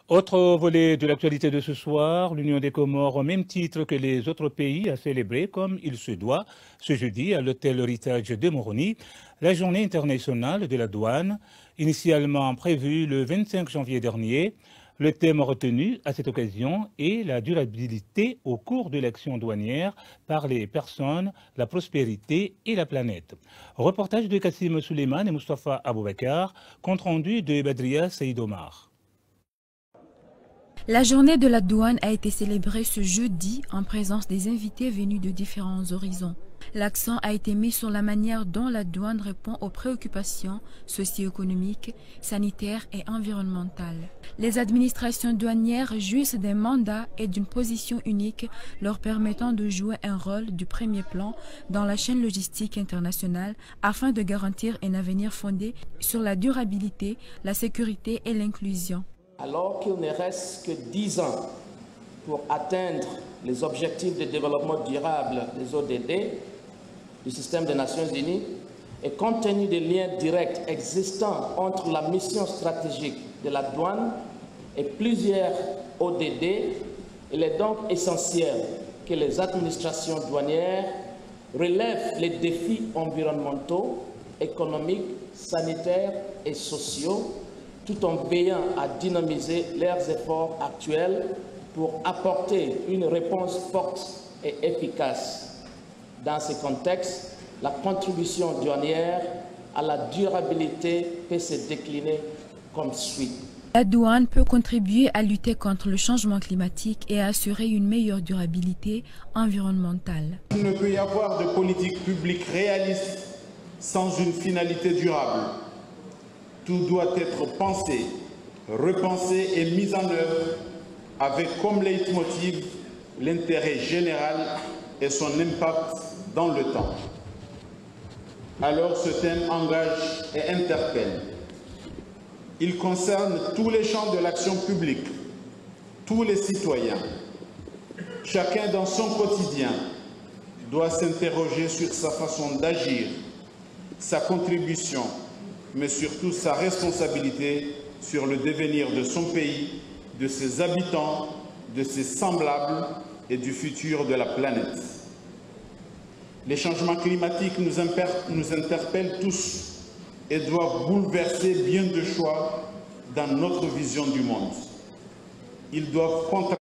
Autre volet de l'actualité de ce soir, l'Union des Comores, au même titre que les autres pays, a célébré, comme il se doit, ce jeudi à l'hôtel Héritage de Moroni, la journée internationale de la douane, initialement prévue le 25 janvier dernier. Le thème retenu à cette occasion est la durabilité au cours de l'action douanière par les personnes, la prospérité et la planète. Reportage de Kassim Suleiman et Mustafa Aboubakar, compte rendu de Badria Saïd Omar. La journée de la douane a été célébrée ce jeudi en présence des invités venus de différents horizons. L'accent a été mis sur la manière dont la douane répond aux préoccupations socio-économiques, sanitaires et environnementales. Les administrations douanières jouissent d'un mandat et d'une position unique leur permettant de jouer un rôle du premier plan dans la chaîne logistique internationale afin de garantir un avenir fondé sur la durabilité, la sécurité et l'inclusion. Alors qu'il ne reste que 10 ans pour atteindre les objectifs de développement durable des ODD du système des Nations Unies, et compte tenu des liens directs existants entre la mission stratégique de la douane et plusieurs ODD, il est donc essentiel que les administrations douanières relèvent les défis environnementaux, économiques, sanitaires et sociaux, tout en veillant à dynamiser leurs efforts actuels pour apporter une réponse forte et efficace. Dans ce contexte, la contribution douanière à la durabilité peut se décliner comme suit. La douane peut contribuer à lutter contre le changement climatique et à assurer une meilleure durabilité environnementale. Il ne peut y avoir de politique publique réaliste sans une finalité durable. Tout doit être pensé, repensé et mis en œuvre avec comme leitmotiv l'intérêt général et son impact dans le temps. Alors ce thème engage et interpelle. Il concerne tous les champs de l'action publique, tous les citoyens. Chacun dans son quotidien doit s'interroger sur sa façon d'agir, sa contribution, mais surtout sa responsabilité sur le devenir de son pays, de ses habitants, de ses semblables et du futur de la planète. Les changements climatiques nous interpellent tous et doivent bouleverser bien de choix dans notre vision du monde. Ils doivent